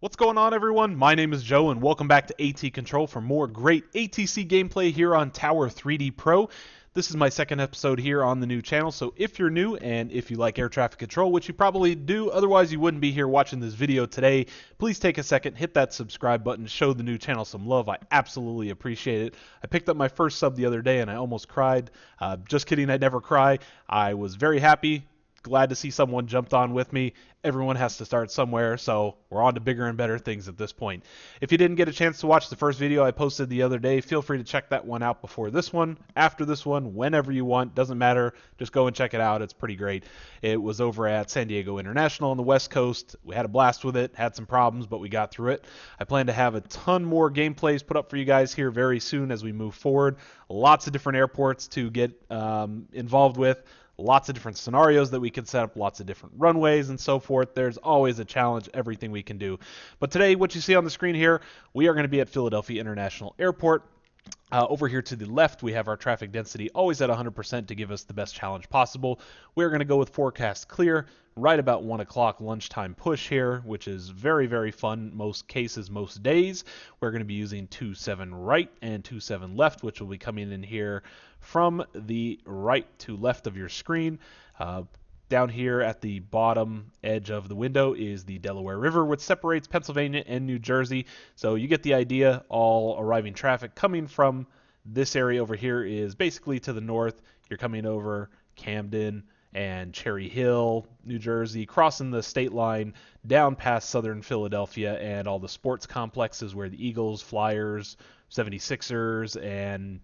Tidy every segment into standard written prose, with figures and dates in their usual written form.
What's going on, everyone? My name is Joe, and welcome back to ATControl for more great ATC gameplay here on Tower 3D Pro. This is my second episode here on the new channel, so if you're new and if you like air traffic control, which you probably do, otherwise you wouldn't be here watching this video today, please take a second, hit that subscribe button, show the new channel some love. I absolutely appreciate it. I picked up my first sub the other day and I almost cried. Just kidding, I never cry. I was very happy. Glad to see someone jumped on with me. Everyone has to start somewhere, so we're on to bigger and better things at this point. If you didn't get a chance to watch the first video I posted the other day, feel free to check that one out before this one, after this one, whenever you want. Doesn't matter. Just go and check it out. It's pretty great. It was over at San Diego International on the West Coast. We had a blast with it, had some problems, but we got through it. I plan to have a ton more gameplays put up for you guys here very soon as we move forward. Lots of different airports to get involved with. Lots of different scenarios that we can set up, lots of different runways and so forth. There's always a challenge, everything we can do. But today, what you see on the screen here, we are going to be at Philadelphia International Airport. Over here to the left, we have our traffic density always at 100% to give us the best challenge possible. We're going to go with forecast clear, right about 1 o'clock lunchtime push here, which is very, very fun most cases, most days. We're going to be using 27 right and 27 left, which will be coming in here from the right to left of your screen. Down here at the bottom edge of the window is the Delaware River, which separates Pennsylvania and New Jersey. So you get the idea. All arriving traffic coming from this area over here is basically to the north. You're coming over Camden and Cherry Hill, New Jersey, crossing the state line down past southern Philadelphia and all the sports complexes where the Eagles, Flyers, 76ers, and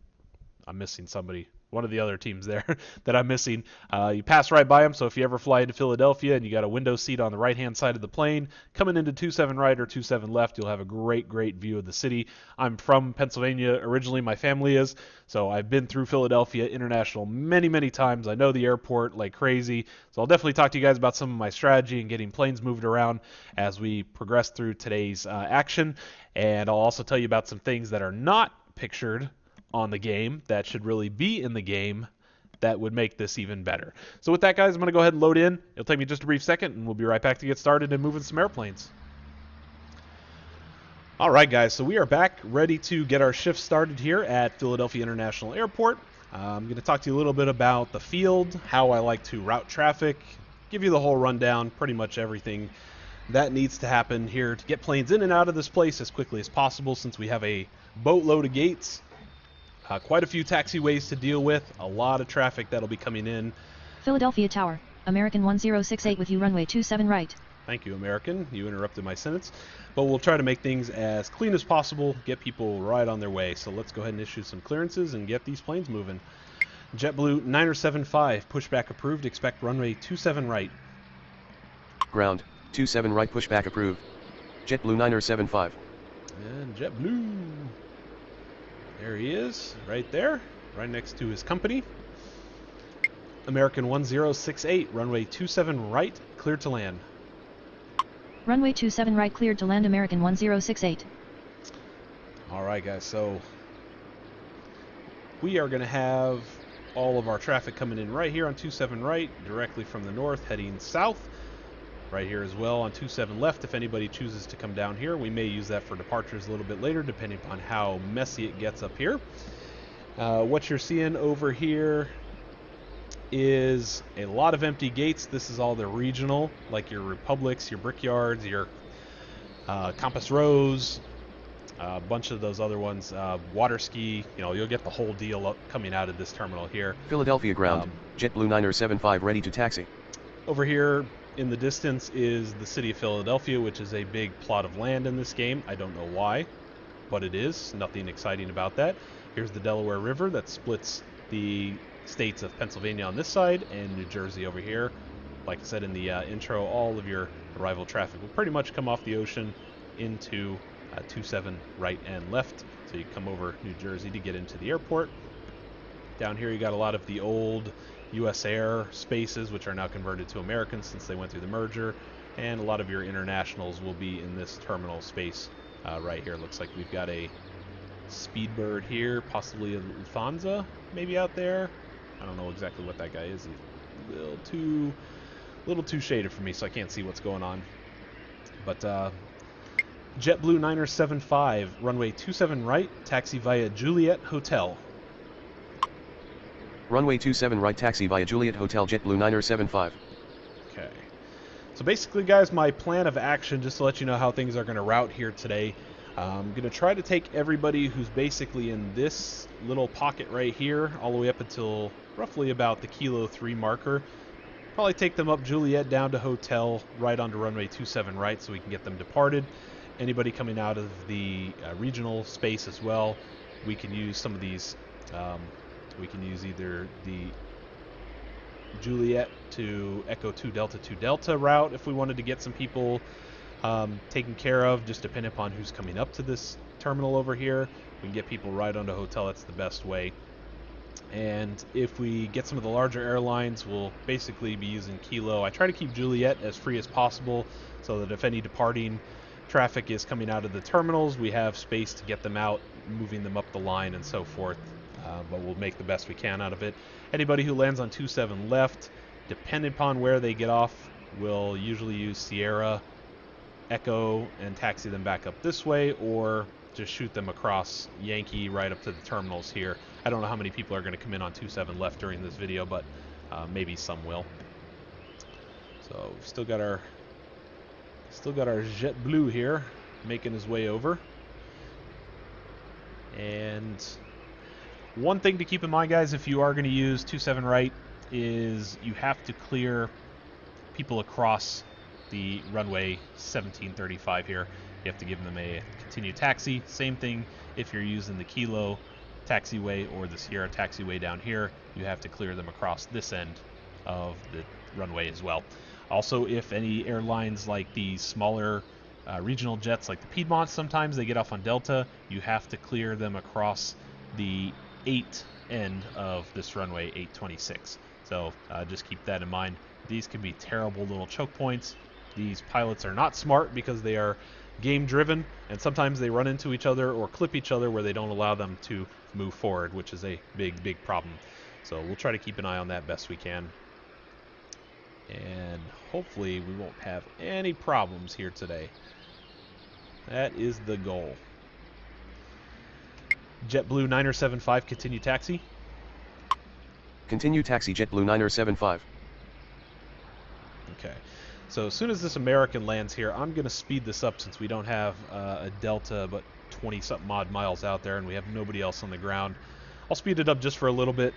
I'm missing somebody. One of the other teams there that I'm missing. You pass right by them, so if you ever fly into Philadelphia and you got a window seat on the right-hand side of the plane, coming into 27 right or 27 left, you'll have a great, great view of the city. I'm from Pennsylvania originally, my family is, so I've been through Philadelphia International many, many times. I know the airport like crazy, so I'll definitely talk to you guys about some of my strategy and getting planes moved around as we progress through today's action, and I'll also tell you about some things that are not pictured on the game that should really be in the game that would make this even better. So with that, guys, I'm going to go ahead and load in. It'll take me just a brief second, and we'll be right back to get started and moving some airplanes. All right, guys, so we are back ready to get our shift started here at Philadelphia International Airport. I'm going to talk to you a little bit about the field, how I like to route traffic, give you the whole rundown, pretty much everything that needs to happen here to get planes in and out of this place as quickly as possible, since we have a boatload of gates. Quite a few taxiways to deal with, a lot of traffic that'll be coming in. Philadelphia Tower, American 1068 with you, runway 27 right. Thank you, American. You interrupted my sentence. But we'll try to make things as clean as possible, get people right on their way. So let's go ahead and issue some clearances and get these planes moving. JetBlue 975, pushback approved, expect runway 27 right. Ground, 27 right, pushback approved. JetBlue 975. And JetBlue. There he is, right there, right next to his company. American 1068, runway 27 right, cleared to land. Runway 27 right cleared to land, American 1068. All right, guys, so we are going to have all of our traffic coming in right here on 27 right, directly from the north, heading south. Right here as well on 27 left, if anybody chooses to come down here. We may use that for departures a little bit later, depending upon how messy it gets up here. What you're seeing over here is a lot of empty gates. This is all the regional, like your Republics, your Brickyards, your Compass Rose, a bunch of those other ones, water ski. You know, you'll get the whole deal up coming out of this terminal here. Philadelphia ground, JetBlue 975 ready to taxi. Over here in the distance is the city of Philadelphia, which is a big plot of land in this game. I don't know why, but it is. Nothing exciting about that. Here's the Delaware River that splits the states of Pennsylvania on this side and New Jersey over here. Like I said in the intro, all of your arrival traffic will pretty much come off the ocean into 27 right and left. So you come over New Jersey to get into the airport. Down here you got a lot of the old U.S. Air spaces, which are now converted to American since they went through the merger, and a lot of your internationals will be in this terminal space right here. Looks like we've got a Speedbird here, possibly a Lufthansa maybe out there. I don't know exactly what that guy is. He's a little too shaded for me, so I can't see what's going on. But JetBlue 9er75, runway 27 right, taxi via Juliet Hotel. Runway 27 right, taxi via Juliet Hotel, JetBlue 9er75. Okay. So basically, guys, my plan of action, just to let you know how things are going to route here today, I'm going to try to take everybody who's basically in this little pocket right here, all the way up until roughly about the Kilo 3 marker. Probably take them up Juliet down to Hotel, right onto runway 27 right, so we can get them departed. Anybody coming out of the regional space as well, we can use some of these. We can use either the Juliet to Echo 2 Delta route if we wanted to get some people taken care of, just depending upon who's coming up to this terminal over here. We can get people right onto Hotel. That's the best way. And if we get some of the larger airlines, we'll basically be using Kilo. I try to keep Juliet as free as possible so that if any departing traffic is coming out of the terminals, we have space to get them out, moving them up the line and so forth. But we'll make the best we can out of it. Anybody who lands on 27 left, depending upon where they get off, will usually use Sierra, Echo, and taxi them back up this way, or just shoot them across Yankee right up to the terminals here. I don't know how many people are going to come in on 27 left during this video, but maybe some will. So we've still got our JetBlue here making his way over. And one thing to keep in mind, guys, if you are going to use 27 right, is you have to clear people across the runway 1735 here. You have to give them a continued taxi. Same thing if you're using the Kilo taxiway or the Sierra taxiway down here. You have to clear them across this end of the runway as well. Also, if any airlines like the smaller regional jets like the Piedmont, sometimes they get off on Delta, you have to clear them across the 8 end of this runway 826. So just keep that in mind. These can be terrible little choke points. These pilots are not smart because they are game driven, and sometimes they run into each other or clip each other where they don't allow them to move forward, which is a big problem. So we'll try to keep an eye on that best we can, and hopefully we won't have any problems here today. That is the goal. JetBlue 9er75, continue taxi. Continue taxi, JetBlue 9er75. Okay. So as soon as this American lands here, I'm going to speed this up since we don't have a Delta but 20-something odd miles out there and we have nobody else on the ground. I'll speed it up just for a little bit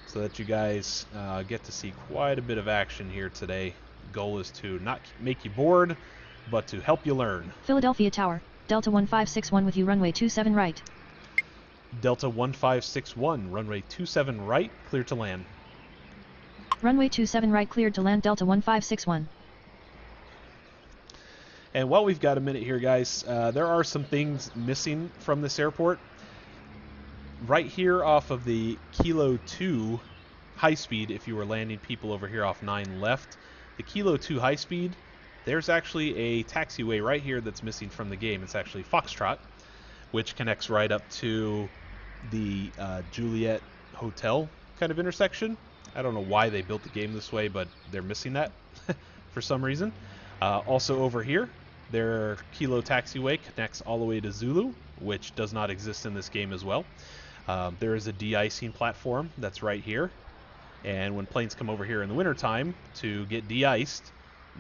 so that you guys get to see quite a bit of action here today. The goal is to not make you bored, but to help you learn. Philadelphia Tower, Delta 1561 with you, runway 27 right. Delta 1561, runway 27 right, clear to land. Runway 27 right cleared to land, Delta 1561. And while we've got a minute here, guys, there are some things missing from this airport. Right here off of the Kilo 2 high speed, if you were landing people over here off 9 left, the Kilo 2 high speed, there's actually a taxiway right here that's missing from the game. It's actually Foxtrot, which connects right up to the Juliet Hotel kind of intersection. I don't know why they built the game this way, but they're missing that for some reason. Also over here, their Kilo taxiway connects all the way to Zulu, which does not exist in this game as well. There is a de-icing platform that's right here, and when planes come over here in the wintertime to get de-iced,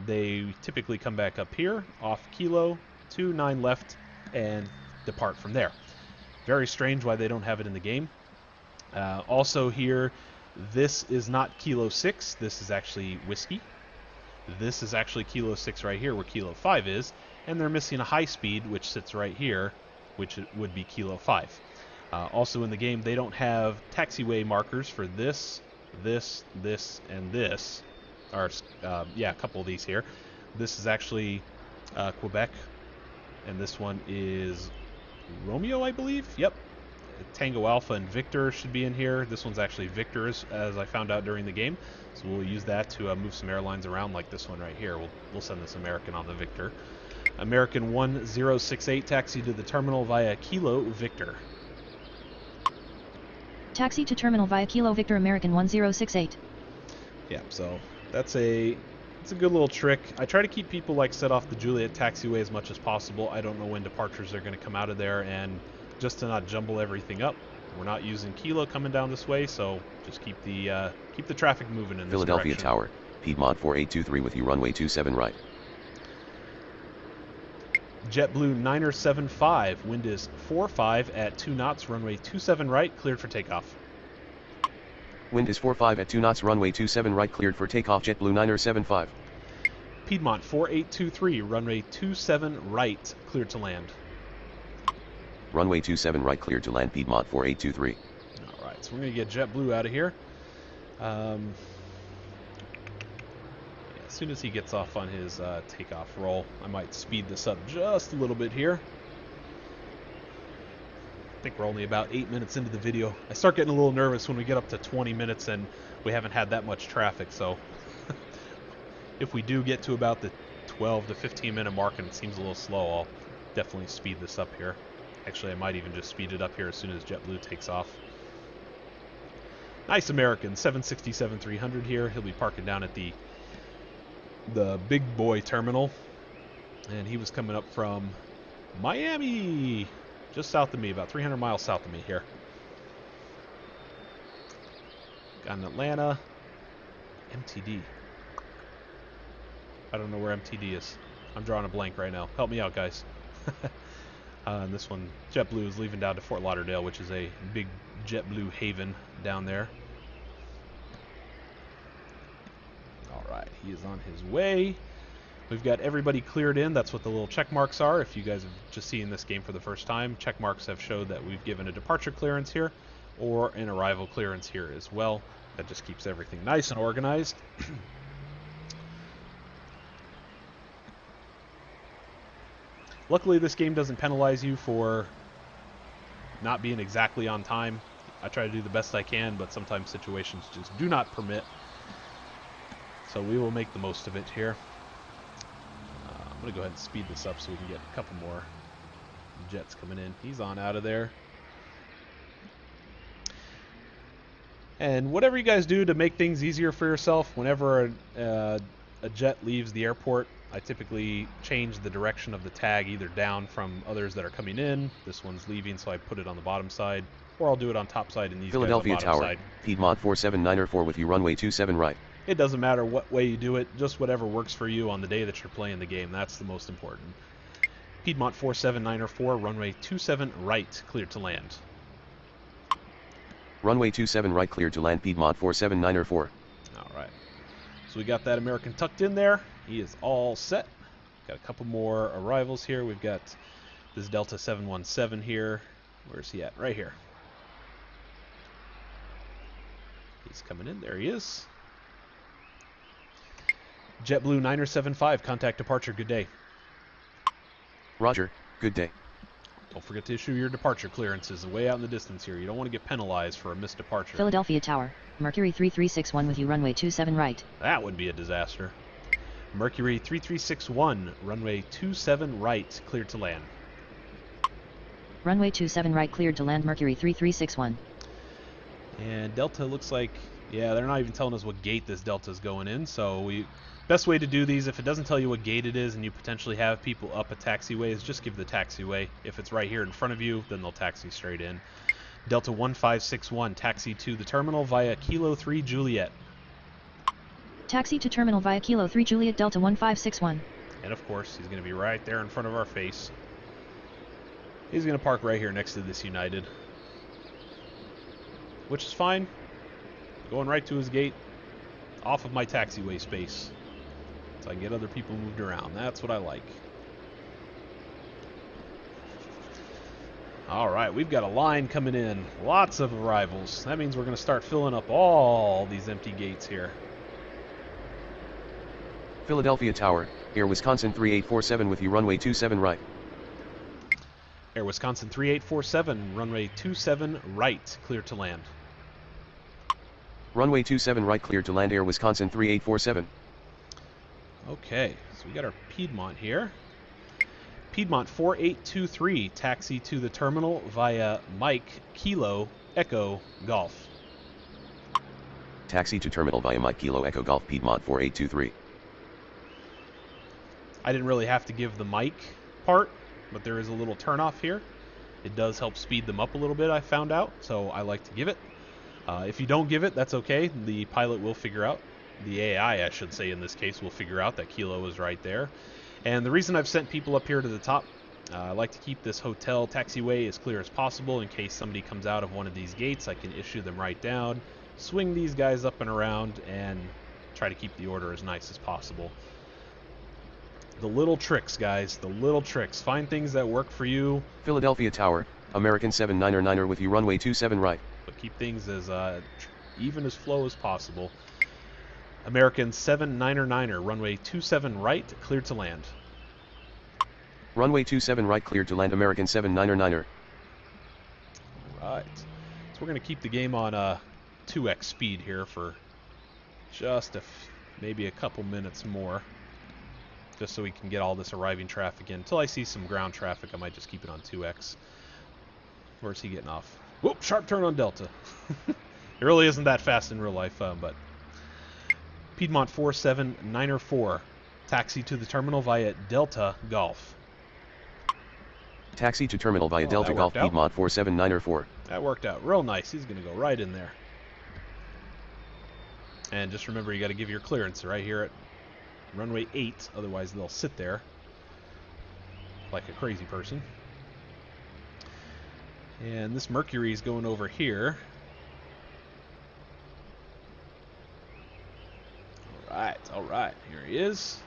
they typically come back up here off Kilo 2, 9 left, and depart from there. Very strange why they don't have it in the game. Also here, this is not Kilo 6, this is actually Whiskey. This is actually Kilo 6 right here where Kilo 5 is, and they're missing a high speed which sits right here, which would be Kilo 5. Also in the game, they don't have taxiway markers for this, and this. Or, yeah, a couple of these here. This is actually Quebec, and this one is Romeo, I believe. Yep. Tango Alpha and Victor should be in here. This one's actually Victor, as I found out during the game. So we'll use that to move some airlines around, like this one right here. We'll send this American on the Victor. American 1068, taxi to the terminal via Kilo Victor. Taxi to terminal via Kilo Victor, American 1068. Yeah, so that's a It's a good little trick. I try to keep people like set off the Juliet taxiway as much as possible. I don't know when departures are going to come out of there, and just to not jumble everything up, we're not using Kilo coming down this way, so just keep the traffic moving in this Philadelphia direction. Tower, Piedmont 4823 with you, runway 27 right. JetBlue 9er75, wind is 4-5 at 2 knots, runway 27 right, cleared for takeoff. Wind is 4-5 at 2 knots, runway 27 right, cleared for takeoff, JetBlue 9er75. Piedmont 4823, runway 27 right, cleared to land. Runway 27 right, cleared to land, Piedmont 4823. Alright, so we're going to get JetBlue out of here. Yeah, as soon as he gets off on his takeoff roll, I might speed this up just a little bit here. I think we're only about 8 minutes into the video. I start getting a little nervous when we get up to 20 minutes and we haven't had that much traffic, so if we do get to about the 12 to 15 minute mark and it seems a little slow, I'll definitely speed this up here. Actually, I might even just speed it up here as soon as JetBlue takes off. Nice American, 767-300 here. He'll be parking down at the big boy terminal, and he was coming up from Miami, just south of me, about 300 miles south of me here. Got an Atlanta MTD. I don't know where MTD is. I'm drawing a blank right now. Help me out, guys. And this one, JetBlue is leaving down to Fort Lauderdale, which is a big JetBlue haven down there. Alright, he is on his way. We've got everybody cleared in. That's what the little check marks are. If you guys have just seen this game for the first time, check marks have showed that we've given a departure clearance here or an arrival clearance here as well. That just keeps everything nice and organized. Luckily, this game doesn't penalize you for not being exactly on time. I try to do the best I can, but sometimes situations just do not permit. So we will make the most of it here. I'm going to go ahead and speed this up so we can get a couple more jets coming in. He's on out of there. And whatever you guys do to make things easier for yourself, whenever a jet leaves the airport, I typically change the direction of the tag either down from others that are coming in. This one's leaving, so I put it on the bottom side, or I'll do it on top side and these Philadelphia guys on bottom Tower, side. Piedmont 479er4 with you, runway 27 right. It doesn't matter what way you do it, just whatever works for you on the day that you're playing the game. That's the most important. Piedmont 479er4, runway 27 right, cleared to land. Runway 27 right, cleared to land, Piedmont 479er4. Alright. So we got that American tucked in there. He is all set. Got a couple more arrivals here. We've got this Delta 717 here. Where's he at? Right here. He's coming in. There he is. JetBlue 9er75, contact departure. Good day. Roger, good day. Don't forget to issue your departure clearances way out in the distance here. You don't want to get penalized for a missed departure. Philadelphia Tower, Mercury 3361 with you, runway 27 right. That would be a disaster. Mercury 3361, runway 27 right, cleared to land. Runway 27 right, cleared to land, Mercury 3361. And Delta looks like, yeah, they're not even telling us what gate this Delta is going in, so best way to do these, if it doesn't tell you what gate it is and you potentially have people up a taxiway, is just give the taxiway. If it's right here in front of you, then they'll taxi straight in. Delta 1561, taxi to the terminal via Kilo 3 Juliet. Taxi to terminal via Kilo 3 Juliet, Delta 1561. And of course, he's going to be right there in front of our face. He's going to park right here next to this United, which is fine. Going right to his gate, off of my taxiway space, so I can get other people moved around. That's what I like. Alright, we've got a line coming in. Lots of arrivals. That means we're going to start filling up all these empty gates here. Philadelphia Tower, Air Wisconsin 3847 with you, runway 27 right. Air Wisconsin 3847, runway 27 right, clear to land. Runway 27 right, cleared to land, Air Wisconsin 3847. Okay, so we got our Piedmont here. Piedmont 4823, taxi to the terminal via Mike Kilo Echo Golf. Taxi to terminal via Mike Kilo Echo Golf, Piedmont 4823. I didn't really have to give the mic part, but there is a little turnoff here. It does help speed them up a little bit, I found out, so I like to give it. If you don't give it, that's okay. The pilot will figure out, the AI, I should say in this case, will figure out that Kilo is right there. And the reason I've sent people up here to the top, I like to keep this hotel taxiway as clear as possible in case somebody comes out of one of these gates. I can issue them right down, swing these guys up and around, and try to keep the order as nice as possible. The little tricks, guys, the little tricks. Find things that work for you. Philadelphia Tower, American 799er with you, runway 27 right. But keep things as even as flow as possible. American 799er, runway 27 right, cleared to land. Runway 27 right, cleared to land, American 799er. Alright, so we're going to keep the game on 2x speed here for just maybe a couple minutes more, just so we can get all this arriving traffic in. Until I see some ground traffic, I might just keep it on 2x. Where's he getting off? Whoop, sharp turn on Delta. It really isn't that fast in real life, but Piedmont 47904, taxi to the terminal via Delta Golf. Taxi to terminal via Delta Golf, Piedmont 47904. That worked out real nice. He's going to go right in there. And just remember, you got to give your clearance right here at runway 8, otherwise they'll sit there like a crazy person. And this Mercury is going over here. Alright, here he is.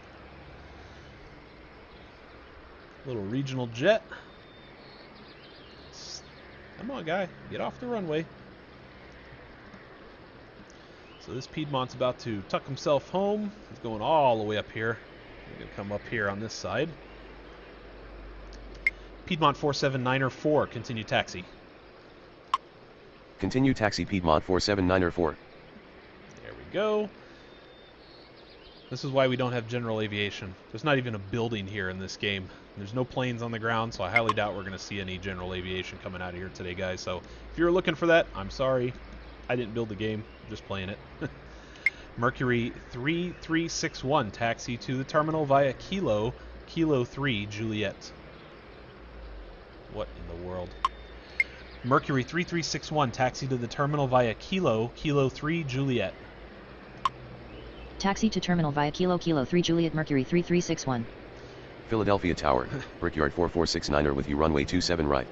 Little regional jet. Come on, guy, get off the runway. So this Piedmont's about to tuck himself home. He's going all the way up here. He's going to come up here on this side. Piedmont 47904, continue taxi. Continue taxi, Piedmont 47904. There we go. This is why we don't have general aviation. There's not even a building here in this game. There's no planes on the ground, so I highly doubt we're going to see any general aviation coming out of here today, guys. So if you're looking for that, I'm sorry. I didn't build the game. I'm just playing it. Mercury 3361, taxi to the terminal via Kilo 3, Juliet. What in the world? Mercury 3361, taxi to the terminal via Kilo 3, Juliet. Taxi to terminal via Kilo 3 Juliet, Mercury 3361. Philadelphia Tower, Brickyard 4469er with you, runway 27 right.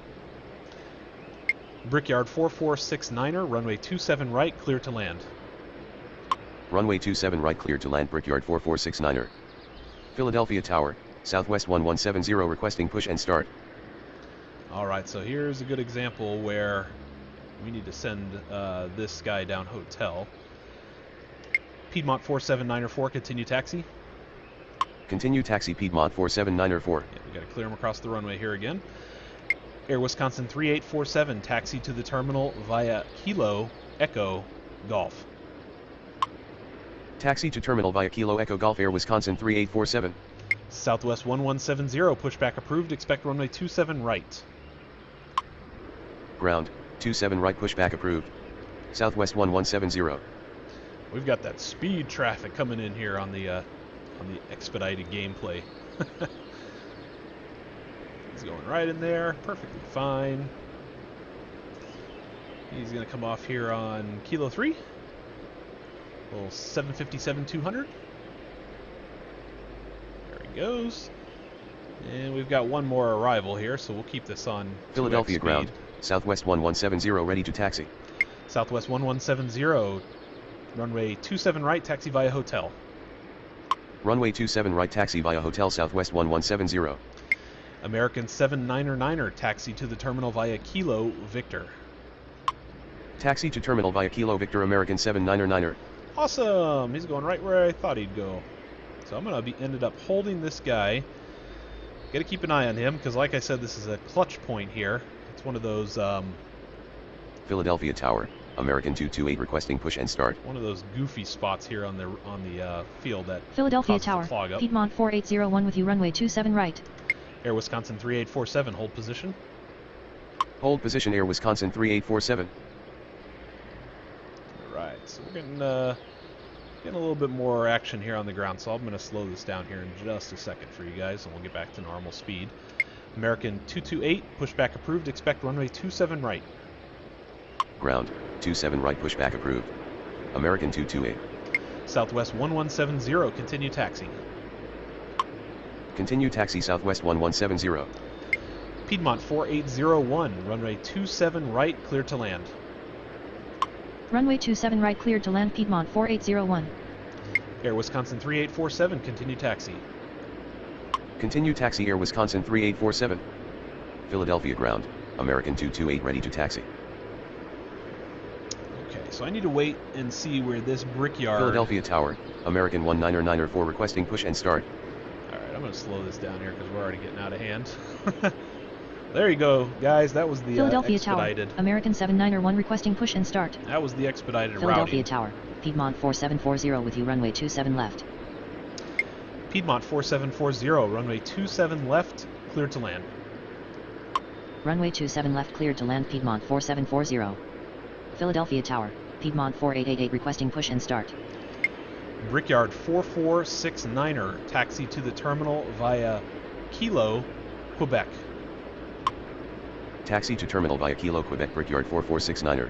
Brickyard 4469er, runway 27 right, clear to land. Runway 27 right, clear to land, Brickyard 4469er. Philadelphia Tower, Southwest 1170, requesting push and start. Alright, so here's a good example where we need to send this guy down hotel. Piedmont 47904, continue taxi. Continue taxi, Piedmont 47904. Yeah, we got to clear him across the runway here again. Air Wisconsin 3847, taxi to the terminal via Kilo Echo Golf. Taxi to terminal via Kilo Echo Golf, Air Wisconsin 3847. Southwest 1170, pushback approved, expect runway 27 right. Ground, 27 right, pushback approved. Southwest 1170. We've got that speed traffic coming in here on the expedited gameplay. He's going right in there, perfectly fine. He's going to come off here on Kilo 3. Little 757-200. There he goes. And we've got one more arrival here, so we'll keep this on Philadelphia ground, Southwest 1170, ready to taxi. Southwest 1170, runway 27 right, taxi via hotel. Runway 27 right, taxi via hotel, Southwest 1170. American 799er, taxi to the terminal via Kilo Victor. Taxi to terminal via Kilo Victor, American 799er. Awesome! He's going right where I thought he'd go. So I'm going to ended up holding this guy. Got to keep an eye on him, because like I said, this is a clutch point here. It's one of those... Philadelphia Tower, American 228, requesting push and start. One of those goofy spots here on the field that Philadelphia Tower, Piedmont 4801 with you, runway 27 right. Air Wisconsin 3847, hold position. Hold position, Air Wisconsin 3847. Alright, so we're getting Getting a little bit more action here on the ground, so I'm going to slow this down here in just a second for you guys, and we'll get back to normal speed. American 228, pushback approved, expect runway 27 right. Ground, 27 right pushback approved. American 228. Southwest 1170, continue taxi. Continue taxi Southwest 1170. Piedmont 4801, runway 27 right, clear to land. Runway 27 right cleared to land Piedmont 4801. Air Wisconsin 3847, continue taxi. Continue taxi Air Wisconsin 3847. Philadelphia ground, American 228 ready to taxi. Okay, so I need to wait and see where this brickyard... Philadelphia Tower, American 1994 requesting push and start. Alright, I'm going to slow this down here because we're already getting out of hand. There you go, guys. That was the Philadelphia expedited. Tower, American 791 requesting push and start. That was the expedited Philadelphia routing. Tower, Piedmont 4740 with you runway 27 left. Piedmont 4740, runway 27 left, clear to land. Runway 27 left cleared to land Piedmont 4740. Philadelphia Tower, Piedmont 4888 requesting push and start. Brickyard 4469er, taxi to the terminal via Kilo, Quebec. Taxi to terminal via Kilo, Quebec Brickyard 4469er.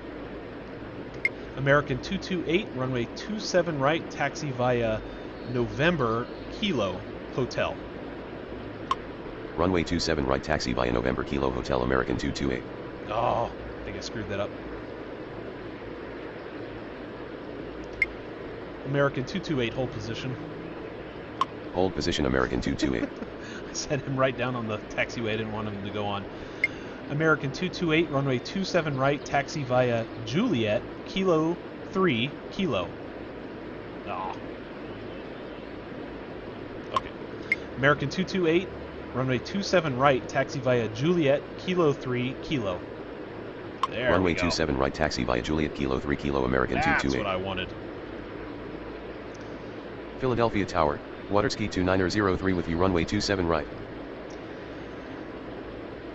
American 228, runway 27 right, taxi via November, Kilo, Hotel. Runway 27 right taxi via November Kilo Hotel American 228. Oh, I think I screwed that up. American 228, hold position. Hold position American 228. I set him right down on the taxiway. I didn't want him to go on. American 228, runway 27 right, taxi via Juliet, Kilo 3, Kilo. Oh. Okay. American 228, runway 27 right, taxi via Juliet, Kilo 3, Kilo. There Runway we go. 27 right taxi via Juliet Kilo 3 Kilo American That's 228. what I wanted. Philadelphia Tower, Waterski 2903 with you runway 27 right.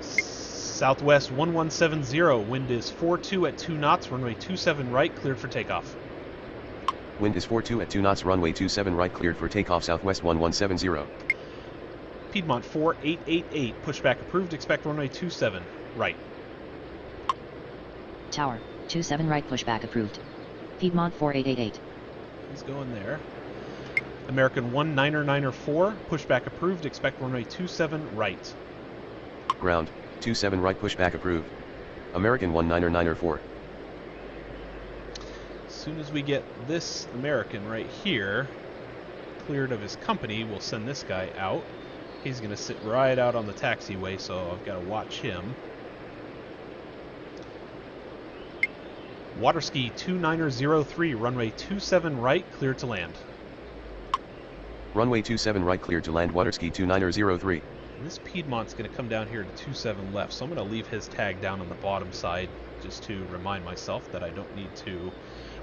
Southwest 1170, wind is 42 at 2 knots, runway 27 right, cleared for takeoff. Wind is 42 at 2 knots runway 27 right cleared for takeoff Southwest 1170. Piedmont 4888, pushback approved, expect runway 27 right. Tower, 27 right pushback approved. Piedmont 4888. He's going there. American 1994, pushback approved, expect runway 27 right. Ground, 27 right pushback approved. American 1994. As soon as we get this American right here cleared of his company, we'll send this guy out. He's going to sit right out on the taxiway, so I've got to watch him. Waterski 2903, runway 27 right, clear to land. Runway 27 right cleared to land Waterski 2903. And this Piedmont's going to come down here to 27 left, so I'm going to leave his tag down on the bottom side just to remind myself that I don't need to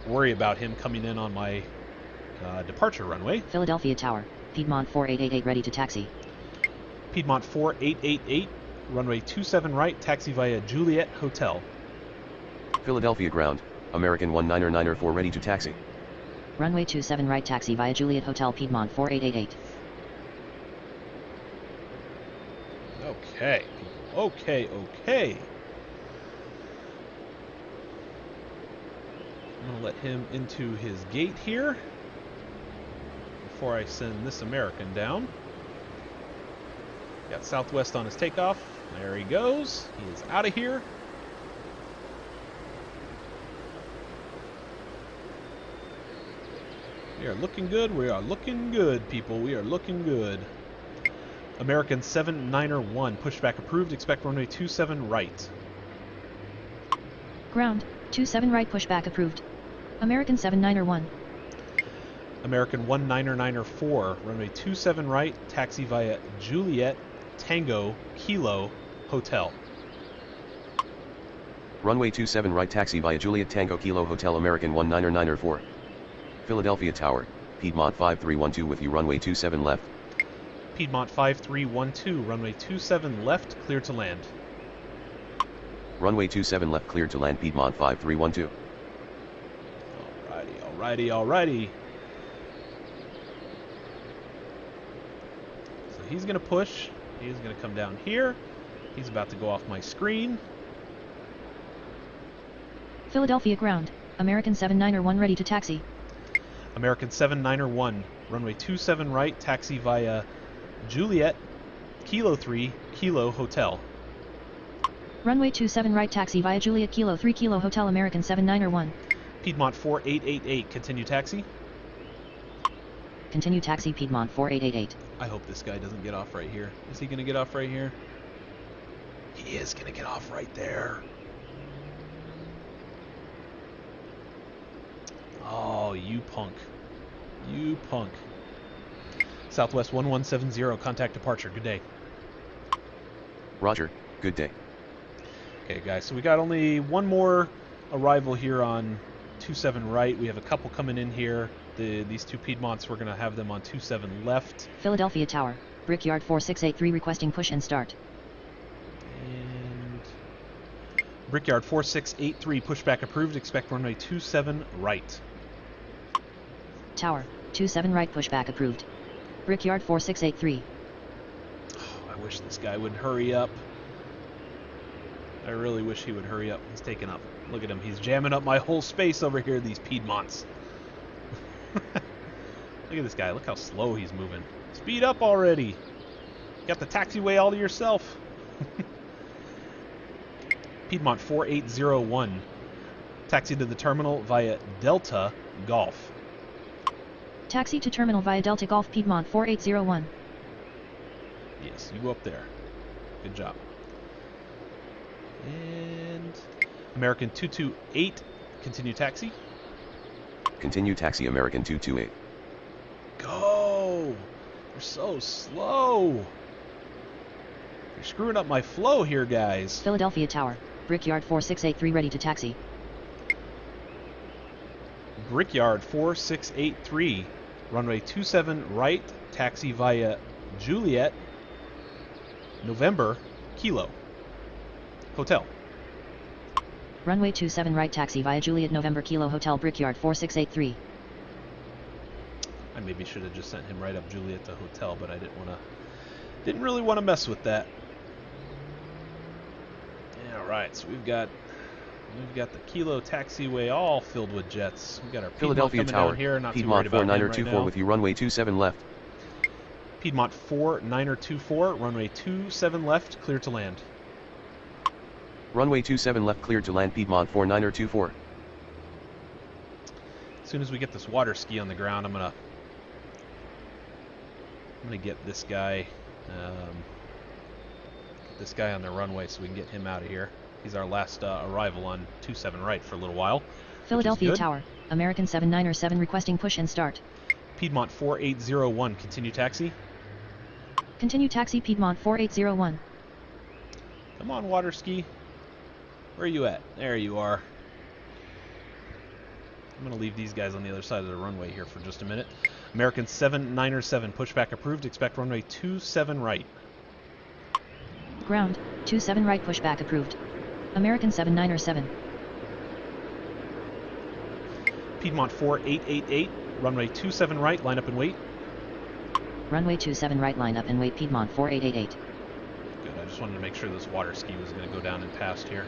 worry about him coming in on my departure runway. Philadelphia Tower, Piedmont 4888 ready to taxi. Piedmont 4888, runway 27 right, taxi via Juliet Hotel. Philadelphia ground, American 1994 ready to taxi. Runway 27 right taxi via Juliet Hotel Piedmont 4888. Okay, okay. I'm going to let him into his gate here before I send this American down. Got Southwest on his takeoff. There he goes. He is out of here. We are looking good. We are looking good, people. We are looking good. American 791, pushback approved. Expect runway 27 right. Ground, 27 right pushback approved. American 791. American 1994, runway 27 right, taxi via Juliet Tango Kilo Hotel. Runway 27 right taxi via Juliet Tango Kilo Hotel American 1994. Philadelphia Tower, Piedmont 5312 with you runway 27 left. Piedmont 5312, runway 27 left, clear to land. Runway 27 left cleared to land Piedmont 5312. Alrighty. he's going to push. He's going to come down here. He's about to go off my screen. Philadelphia ground. American 791 ready to taxi. American 791, runway 27 right, taxi via Juliet, Kilo 3, Kilo Hotel. Runway 27 right, taxi via Juliet, Kilo 3, Kilo Hotel, American 791. Piedmont 4888, continue taxi. Continue taxi, Piedmont 4888. I hope this guy doesn't get off right here. Is he going to get off right here? He is going to get off right there. Oh, you punk. You punk. Southwest 1170, contact departure. Good day. Roger, good day. Okay, guys, so we got only one more arrival here on 27 right. We have a couple coming in here. These two Piedmonts, we're going to have them on 27 left. Philadelphia Tower, Brickyard 4683 requesting push and start. And Brickyard 4683, pushback approved. Expect runway 27 right. Tower, 27 right, pushback approved. Brickyard 4683. Oh, I wish this guy would hurry up. I really wish he would hurry up. He's taking up. Look at him. He's jamming up my whole space over here, these Piedmonts. Look at this guy. Look how slow he's moving. Speed up already. You got the taxiway all to yourself. Piedmont 4801. Taxi to the terminal via Delta Golf. Taxi to terminal via Delta Golf, Piedmont 4801. Yes, you go up there. Good job. And American 228, continue taxi. Continue taxi, American 228. Go! You're so slow. You're screwing up my flow here, guys. Philadelphia Tower, Brickyard 4683 ready to taxi. Brickyard 4683, runway 27 right, taxi via Juliet, November, Kilo Hotel. Runway 27 right, taxi via Juliet, November, Kilo Hotel, Brickyard 4683. I maybe should have just sent him right up Juliet to hotel, but I didn't really want to mess with that. All right, so we've got the Kilo taxiway all filled with jets. We've got our Philadelphia Piedmont coming Tower, down here. Not Piedmont too worried about him 4924 right with you, runway 27 left. Piedmont 4924, runway 27 left, clear to land. Runway 27 left, cleared to land, Piedmont 4924. As soon as we get this water ski on the ground, I'm gonna get this guy on the runway so we can get him out of here. He's our last arrival on 27 right for a little while. Philadelphia Tower, American 797 requesting push and start. Piedmont 4801, continue taxi. Continue taxi, Piedmont 4801. Come on, water ski. Where are you at? There you are. I'm going to leave these guys on the other side of the runway here for just a minute. American 797, pushback approved. Expect runway 27 right. Ground, 27 right, pushback approved. American 797. Piedmont 4888, runway 27 right, line up and wait. Runway 27 right, line up and wait, Piedmont 4888. Good, I just wanted to make sure this water ski was going to go down and past here.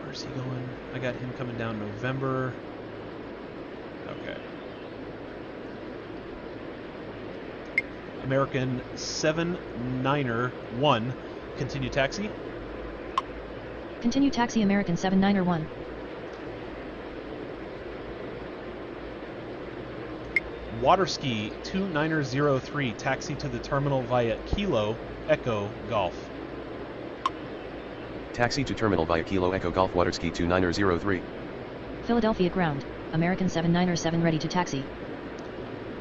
Where's he going? I got him coming down November. Okay. American 791, continue taxi. Continue taxi, American 791. Water ski 2903, taxi to the terminal via Kilo Echo Golf. Taxi to terminal via Kilo Echo Golf, waterski 2903. Philadelphia ground, American 797 ready to taxi.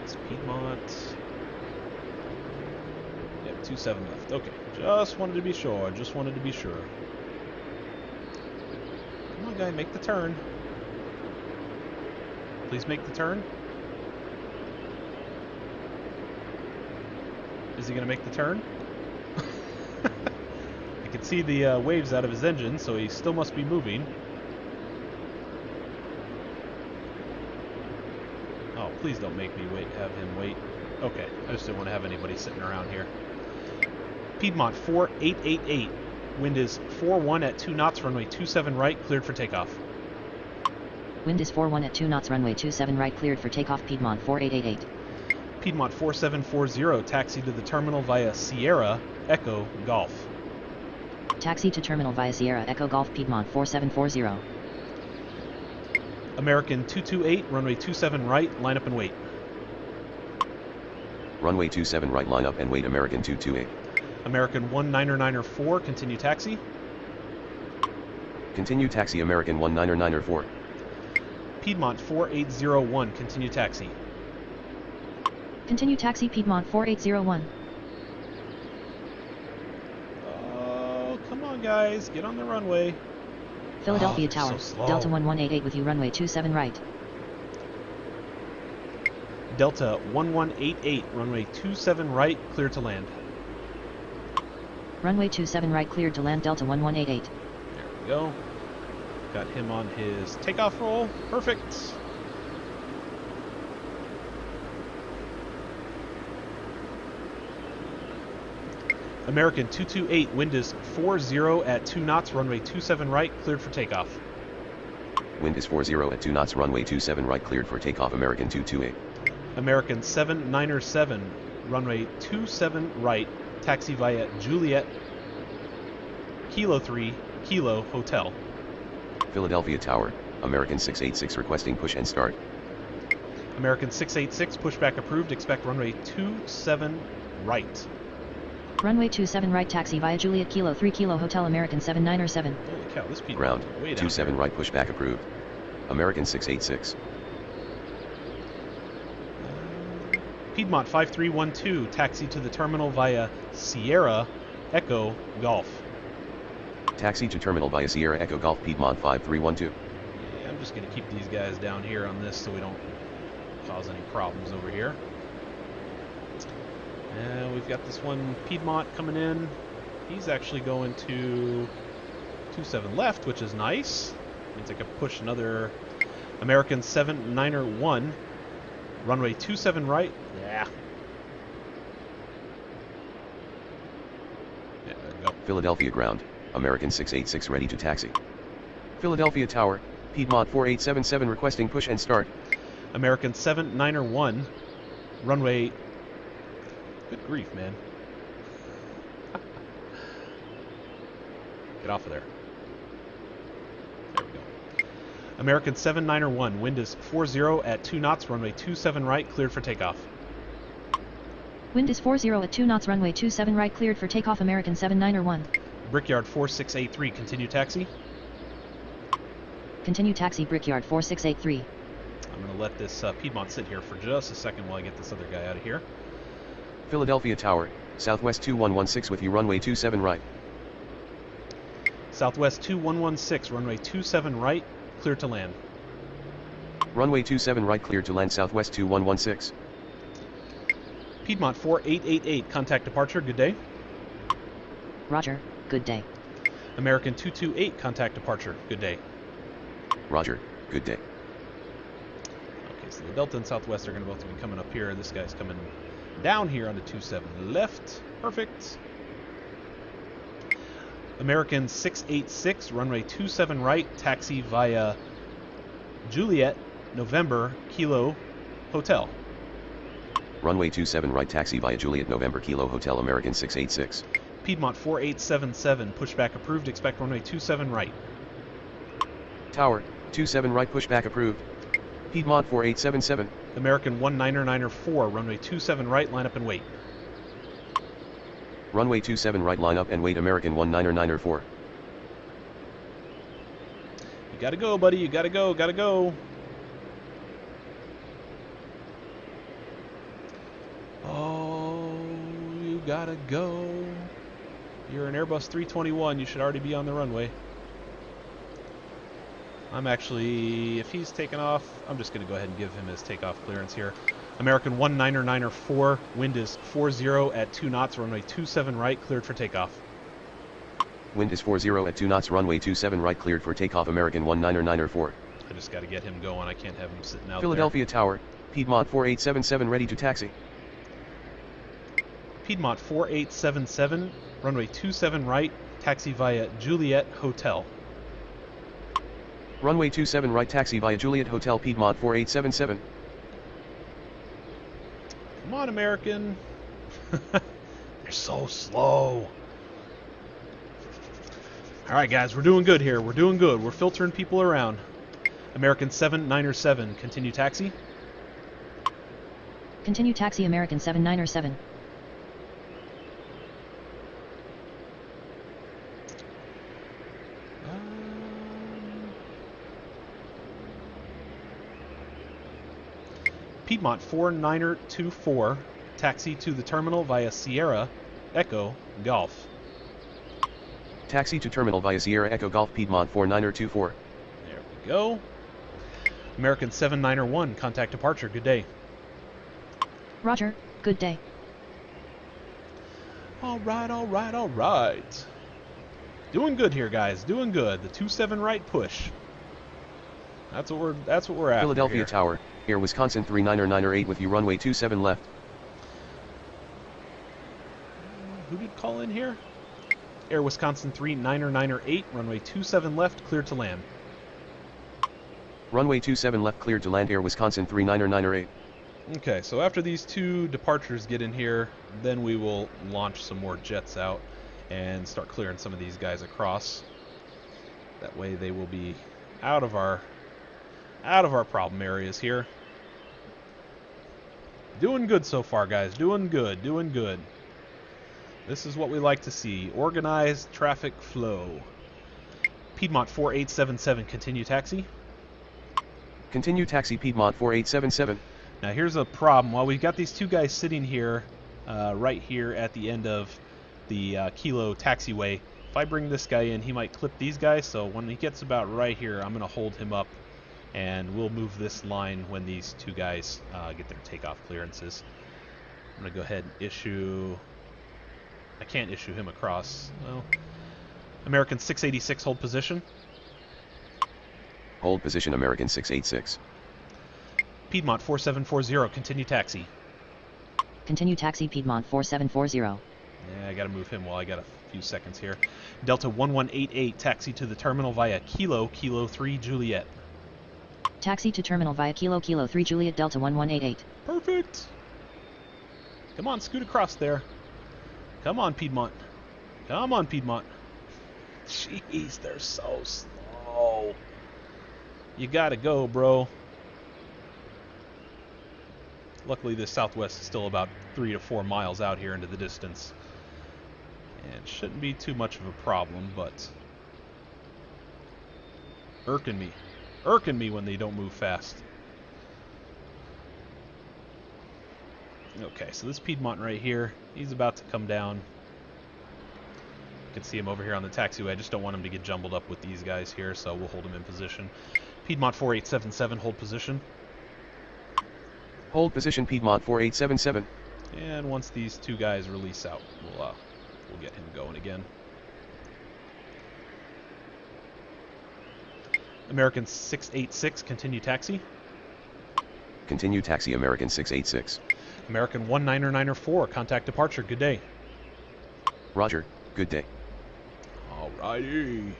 It's Piedmont. Yep, 27 left. Okay, just wanted to be sure. Just wanted to be sure. Come on, guy, make the turn. Please make the turn. Is he going to make the turn? I can see the waves out of his engine, so he still must be moving. Oh, please don't make me have him wait. Okay, I just didn't want to have anybody sitting around here. Piedmont 4888. Wind is 41 at 2 knots, runway 27 right, cleared for takeoff. Wind is 41 at 2 knots, runway 27 right, cleared for takeoff. Piedmont 4888. Piedmont 4740, taxi to the terminal via Sierra, Echo, Golf. Taxi to terminal via Sierra, Echo, Golf. Piedmont 4740. American 228, runway 27 right, line up and wait. Runway 27 right, line up and wait. American 228. American 19904, continue taxi. Continue taxi. American 19904. Piedmont 4801, continue taxi. Continue taxi. Piedmont 4801. Oh, come on guys, get on the runway. Philadelphia Oh, Tower, so slow. Delta 1188 with you, runway 27 right. Delta 1188, runway 27 right, clear to land. Runway 27 right, cleared to land. Delta 1188. There we go. Got him on his takeoff roll. Perfect. American 228, wind is 40 at 2 knots, runway 27 right, cleared for takeoff. Wind is 40 at 2 knots, runway 27 right, cleared for takeoff. American 228. American 797, runway 27 right, taxi via Juliet, Kilo 3, Kilo Hotel. Philadelphia Tower, American 686 requesting push and start. American 686, pushback approved, expect runway 27 right. Runway 27 right, taxi via Juliet, Kilo 3, Kilo Hotel. American 797. Holy cow, this people Ground, way down 27 here. right, pushback approved. American 686. Piedmont 5312, taxi to the terminal via Sierra, Echo, Golf. Taxi to terminal via Sierra Echo Golf. Piedmont 5312. Yeah, I'm just going to keep these guys down here on this so we don't cause any problems over here. And we've got this one Piedmont coming in. He's actually going to 27 left, which is nice. Means I can push another American 791. Runway 27 right. Yeah. Yeah, there we go. Philadelphia ground, American 686 ready to taxi. Philadelphia Tower, Piedmont 4877 requesting push and start. American 791. Runway. Good grief, man. Get off of there. There we go. American 791, wind is 40 at 2 knots, runway 27 right, cleared for takeoff. Wind is 40 at 2 knots, runway 27 right, cleared for takeoff. American 791. Brickyard 4683, continue taxi. Continue taxi. Brickyard 4683. I'm going to let this Piedmont sit here for just a second while I get this other guy out of here. Philadelphia Tower, Southwest 2116 with you, runway 27 right. Southwest 2116, runway 27 right, clear to land. Runway 27 right, cleared to land. Southwest 2116. Piedmont 4888, contact departure, good day. Roger, good day. American 228, contact departure, good day. Roger, good day. Okay, so the Delta and Southwest are going to both be coming up here. This guy's coming down here on the 27 left. Perfect. American 686, runway 27 right, taxi via Juliet, November, Kilo, Hotel. Runway 27 right, taxi via Juliet, November, Kilo Hotel. American 686. Piedmont 4877, pushback approved, expect runway 27 right. Tower, 27 right, pushback approved. Piedmont 4877. American 19904, runway 27 right, line up and wait. Runway 27 right, line up and wait. American 19904. You gotta go, buddy, you gotta go, gotta go. Oh, you gotta go. You're an Airbus 321, you should already be on the runway. I'm actually, if he's taken off, I'm just going to go ahead and give him his takeoff clearance here. American 19904, wind is 40 at 2 knots, runway 27 right, cleared for takeoff. Wind is 40 at 2 knots, runway 27 right, cleared for takeoff. American 19904. I just got to get him going, I can't have him sitting out Philadelphia Tower, Piedmont 4877 ready to taxi. Piedmont 4877, runway 27 right, taxi via Juliet Hotel. Runway 27 right taxi via Juliet Hotel Piedmont 4877. Come on, American. They're so slow. Alright guys, we're doing good here. We're doing good. We're filtering people around. American 7907, continue taxi. Continue taxi American 7907. Piedmont 4924, taxi to the terminal via Sierra Echo Golf. Taxi to terminal via Sierra Echo Golf Piedmont 4924. There we go. American 7901, contact departure. Good day. Roger, good day. Alright, alright, alright. Doing good here, guys. Doing good. The 27 right push. That's what we're at. Philadelphia here. Tower, Air Wisconsin 39908 with you runway 27 left. Who did call in here? Air Wisconsin 39908, runway 27 left, clear to land. Runway 27 left cleared to land Air Wisconsin 39908. Okay, so after these two departures get in here, then we will launch some more jets out and start clearing some of these guys across. That way they will be out of our problem areas here. Doing good so far, guys. Doing good, doing good. This is what we like to see. Organized traffic flow. Piedmont 4877, continue taxi. Continue taxi Piedmont 4877. Now here's a problem. While we've got these two guys sitting here, right here at the end of the Kilo taxiway, if I bring this guy in, he might clip these guys, so when he gets about right here, I'm going to hold him up, and we'll move this line when these two guys get their takeoff clearances. I'm going to go ahead and issue... I can't issue him across. Well, American 686, hold position. Hold position American 686. Piedmont 4740, continue taxi. Continue taxi Piedmont 4740. Yeah, I gotta move him while I got a few seconds here. Delta 1188, taxi to the terminal via Kilo 3 Juliet. Taxi to terminal via Kilo 3 Juliet Delta 1188. Perfect. Come on, scoot across there. Come on, Piedmont. Come on, Piedmont. Jeez, they're so slow. You gotta go, bro. Luckily, this Southwest is still about 3 to 4 miles out here into the distance. And shouldn't be too much of a problem, but... irking me. Irking me when they don't move fast. Okay, so this Piedmont right here, he's about to come down. You can see him over here on the taxiway. I just don't want him to get jumbled up with these guys here, so we'll hold him in position. Piedmont 4877, hold position. Hold position Piedmont 4877. And once these two guys release out, we'll get him going again. American 686, continue taxi. Continue taxi American 686. American 1994, contact departure. Good day. Roger, good day. Alrighty.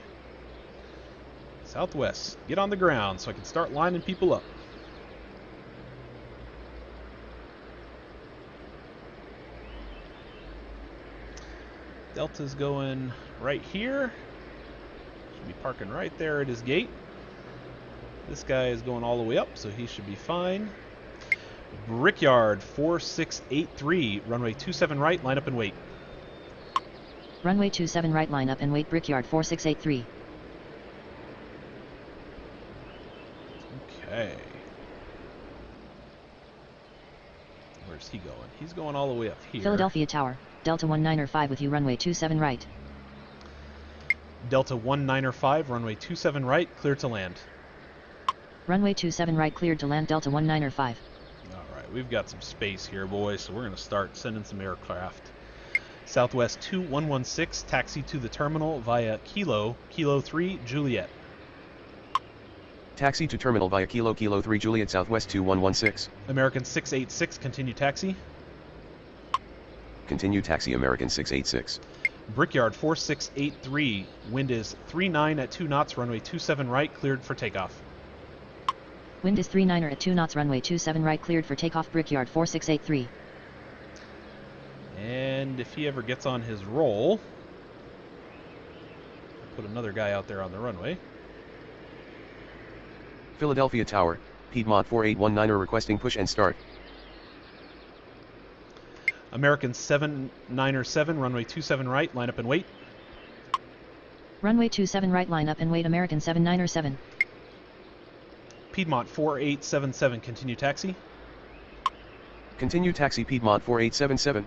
Southwest, get on the ground so I can start lining people up. Delta's going right here. Should be parking right there at his gate. This guy is going all the way up, so he should be fine. Brickyard 4683, runway 27 right, line up and wait. Runway 27 right, line up and wait. Brickyard 4683. Okay. Where's he going? He's going all the way up here. Philadelphia Tower, Delta 1905 with you runway 27 right. Delta 1905, runway 27 right, clear to land. Runway 27 right cleared to land Delta 1905. Alright, we've got some space here, boys, so we're going to start sending some aircraft. Southwest 2116, taxi to the terminal via Kilo 3 Juliet. Taxi to terminal via Kilo 3 Juliet Southwest 2116. American 686, continue taxi. Continue taxi American 686. Brickyard 4683, wind is 39 at 2 knots, runway 27 right, cleared for takeoff. Wind is 39 at 2 knots, runway 27 right, cleared for takeoff. Brickyard 4683. And if he ever gets on his roll, put another guy out there on the runway. Philadelphia Tower, Piedmont 4819 requesting push and start. American 797, runway 27 right, line up and wait. Runway 27 right, line up and wait. American 797. Piedmont 4877, continue taxi. Continue taxi Piedmont 4877.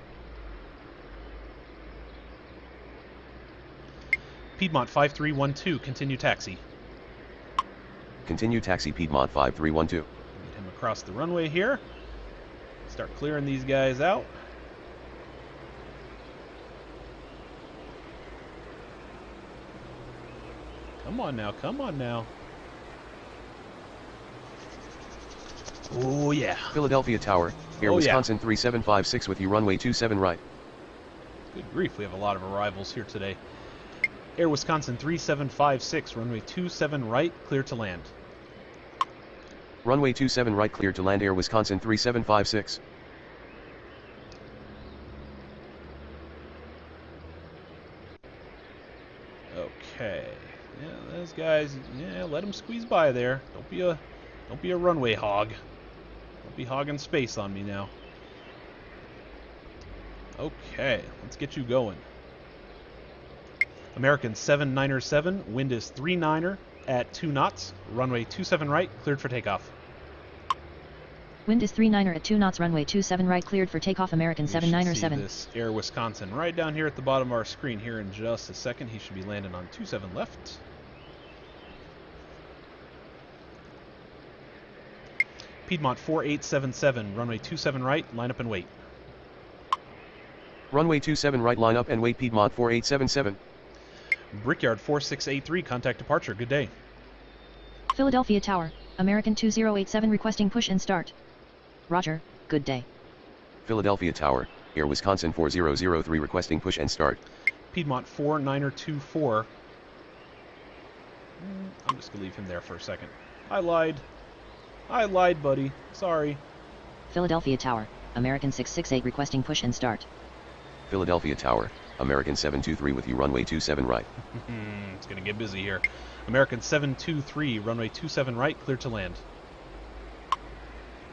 Piedmont 5312, continue taxi. Continue taxi Piedmont 5312. Get him across the runway here. Start clearing these guys out. Come on now, come on now. Oh yeah. Philadelphia Tower, Air Oh, yeah. Wisconsin 3756 with you runway 27 right. Good grief, we have a lot of arrivals here today. Air Wisconsin 3756, runway 27 right, clear to land. Runway 27 right clear to land Air Wisconsin 3756. Okay. Yeah, those guys, yeah, let them squeeze by there. Don't be a runway hog. Don't be hogging space on me now. Okay, let's get you going. American 797, wind is 39er at 2 knots, runway 27 right, cleared for takeoff. Wind is 39 at 2 knots, runway 27 right, cleared for takeoff. American We should 797. see this Air Wisconsin right down here at the bottom of our screen here in just a second. He should be landing on 27 left. Piedmont 4877, runway 27 right, line up and wait. Runway 27 right line up and wait Piedmont 4877. Brickyard 4683, contact departure, good day. Philadelphia Tower, American 2087 requesting push and start. Roger, good day. Philadelphia Tower, Air Wisconsin 4003 requesting push and start. Piedmont 4924. I'm just going to leave him there for a second. I lied. I lied, buddy. Sorry. Philadelphia Tower, American 668 requesting push and start. Philadelphia Tower, American 723 with you runway 27 right. It's going to get busy here. American 723, runway 27 right, clear to land.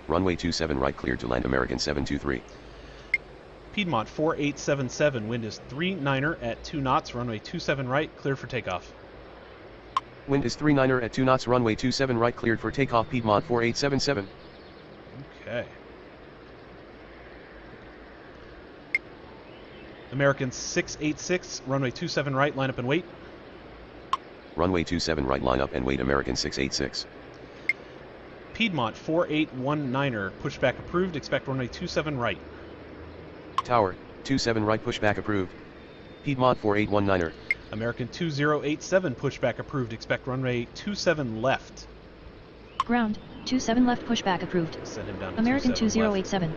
Runway 27 right cleared to land American 723. Piedmont 4877, wind is 39er at 2 knots, runway 27 right, clear for takeoff. Wind is 39er at 2 knots runway 27 right cleared for takeoff Piedmont 4877. Okay. American 686, runway 27 right, line up and wait. Runway 27 right line up and wait American 686. Piedmont 4819er, pushback approved, expect runway 27 right. Tower, 27 right pushback approved. Piedmont 4819er. American 2087, pushback approved, expect runway 27 left. Ground, 27 left pushback approved. Send him down to American 27 left. 2087.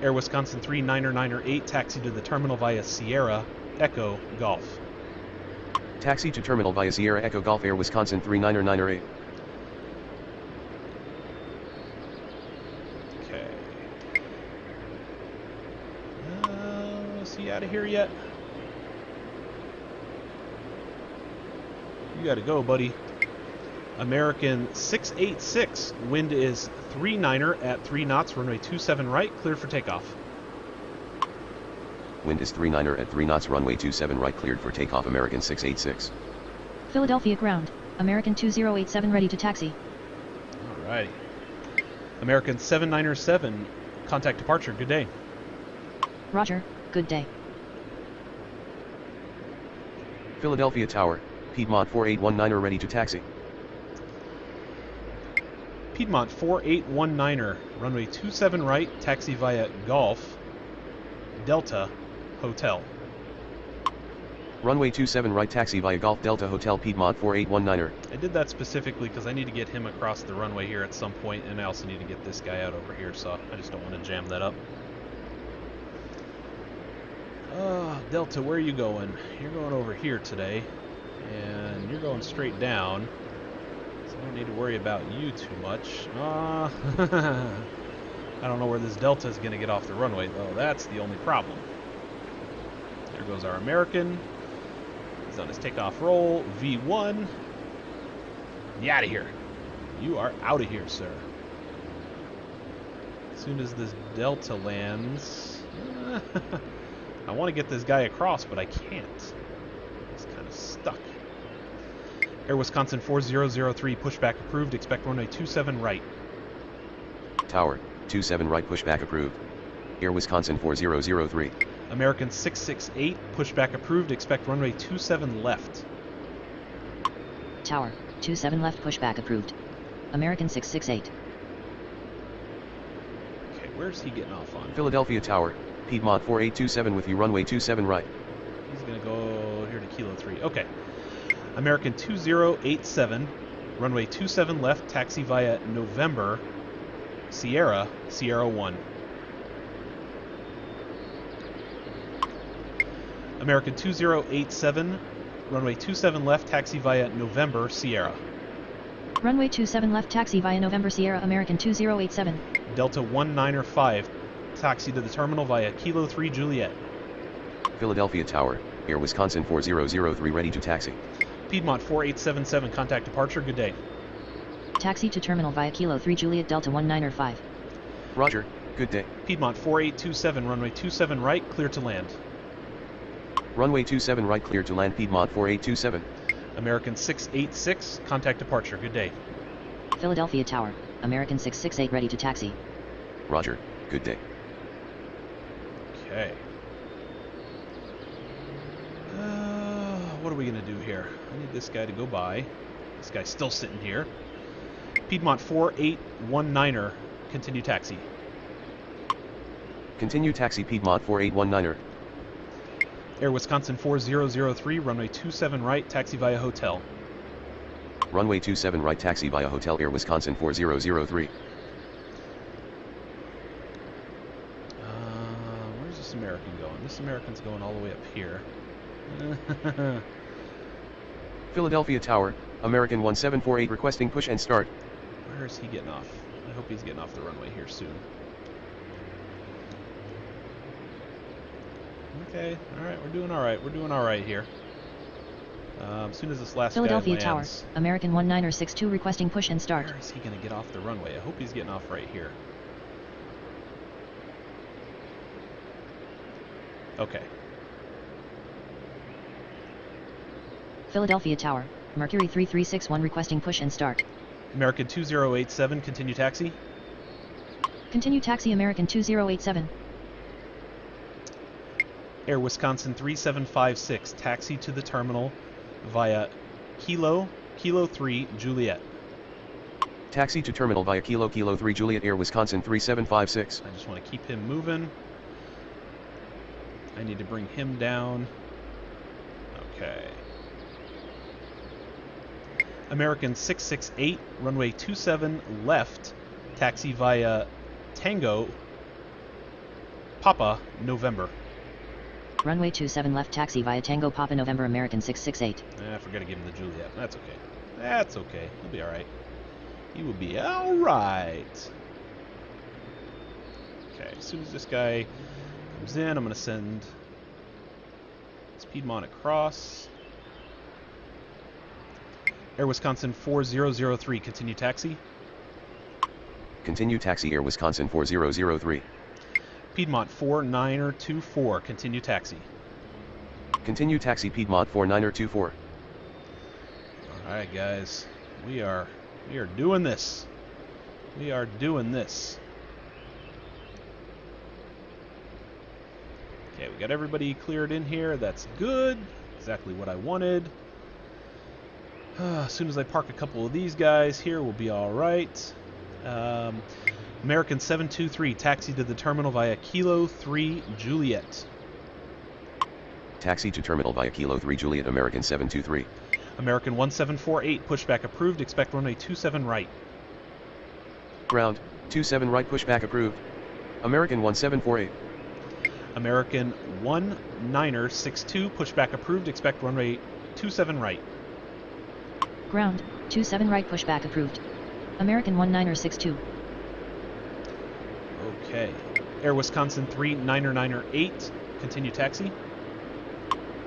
Air Wisconsin 3998, taxi to the terminal via Sierra, Echo, Golf. Taxi to terminal via Sierra Echo Golf Air Wisconsin 3998. Okay. Is he out of here yet? You gotta go, buddy. American 686, wind is 39er at 3 knots, runway 27 right, cleared for takeoff. Wind is 39er at 3 knots runway 27 right cleared for takeoff American 686. Philadelphia ground, American 2087 ready to taxi. Alrighty. American 797, contact departure, good day. Roger, good day. Philadelphia Tower, Piedmont 4819er ready to taxi. Piedmont 4819er, runway 27 right, taxi via Golf, Delta, Hotel. Runway 27 right taxi via Golf Delta Hotel Piedmont 4819er. I did that specifically because I need to get him across the runway here at some point, and I also need to get this guy out over here, so I just don't want to jam that up. Delta, where are you going? You're going over here today, and you're going straight down, so I don't need to worry about you too much. I don't know where this Delta is going to get off the runway, though. That's the only problem. There goes our American. He's on his takeoff roll. V1. Get out of here. You are out of here, sir. As soon as this Delta lands... I want to get this guy across, but I can't. He's kind of stuck. Air Wisconsin 4003, pushback approved. Expect runway 27 right. Tower, 27 right, pushback approved. Air Wisconsin 4003. American 668, pushback approved. Expect runway 27 left. Tower, 27 left, pushback approved. American 668. Okay, where's he getting off on? Philadelphia Tower, Piedmont 4827 with you, runway 27 right. He's going to go here to Kilo 3. Okay. American 2087, runway 27 left, taxi via November, Sierra, Sierra 1. American 2087, runway 27 left, taxi via November, Sierra. Runway 27 left, taxi via November, Sierra, American 2087. Delta 195, taxi to the terminal via Kilo 3, Juliet. Philadelphia Tower, Air Wisconsin 4003 ready to taxi. Piedmont 4877, contact departure, good day. Taxi to terminal via Kilo 3, Juliet, Delta 195. Roger, good day. Piedmont 4827, runway 27 right, clear to land. Runway 27 right, clear to land, Piedmont 4827. American 686, contact departure, good day. Philadelphia Tower, American 668 ready to taxi. Roger, good day. Okay. What are we going to do here? I need this guy to go by. This guy's still sitting here. Piedmont 4819er, continue taxi. Continue taxi, Piedmont 4819er. Air Wisconsin 4003, runway 27 right, taxi via hotel. Runway 27 right, taxi via hotel, Air Wisconsin 4003. Where's this American going? This American's going all the way up here. Philadelphia Tower, American 1748 requesting push and start. Where is he getting off? I hope he's getting off the runway here soon. Okay, alright, we're doing alright. We're doing alright here. As soon as this last Philadelphia guy Tower, lands... American 1962 requesting push and start. Where is he going to get off the runway? I hope he's getting off right here. Okay. Philadelphia Tower, Mercury 3361 requesting push and start. American 2087, continue taxi. Continue taxi, American 2087. Air Wisconsin 3756, taxi to the terminal via Kilo 3, Juliet. Taxi to terminal via Kilo 3 Juliet, Air Wisconsin 3756. I just want to keep him moving. I need to bring him down. Okay. American 668, runway 27 left, taxi via Tango, Papa, November. Runway 27 left, taxi via Tango Papa November, American 668. I forgot to give him the Juliet. That's okay. That's okay. He'll be alright. He will be alright. Okay, as soon as this guy comes in, I'm going to send this Piedmont across. Air Wisconsin 4003, continue taxi. Continue taxi, Air Wisconsin 4003. Piedmont 4924, continue taxi. Continue taxi, Piedmont 4924. Alright guys, we are doing this. We are doing this. Okay, we got everybody cleared in here. That's good. Exactly what I wanted. As soon as I park a couple of these guys here, we'll be alright. American 723, taxi to the terminal via Kilo 3 Juliet. Taxi to terminal via Kilo 3 Juliet, American 723. American 1748, pushback approved. Expect runway 27 right. Ground, 27 right, pushback approved. American 1748. American 19er62, pushback approved, expect runway 27 right. Ground, 27 right pushback approved. American 19er62. Okay. Air Wisconsin 39er98, continue taxi.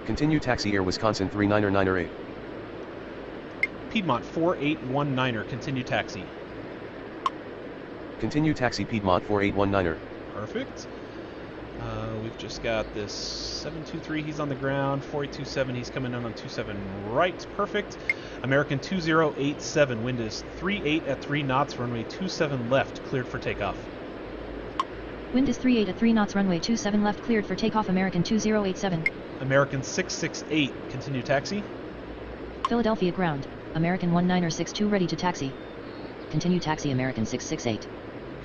Continue taxi Air Wisconsin 39er98. Piedmont 4819er, continue taxi. Continue taxi Piedmont 4819er. Perfect. We've just got this 723, he's on the ground, 4827, he's coming in on 27 right, perfect. American 2087, wind is 38 at 3 knots, runway 27 left, cleared for takeoff. Wind is 38 at 3 knots, runway 27 left, cleared for takeoff. American 2087. American 668, continue taxi. Philadelphia ground, American 19er62 ready to taxi. Continue taxi American 668.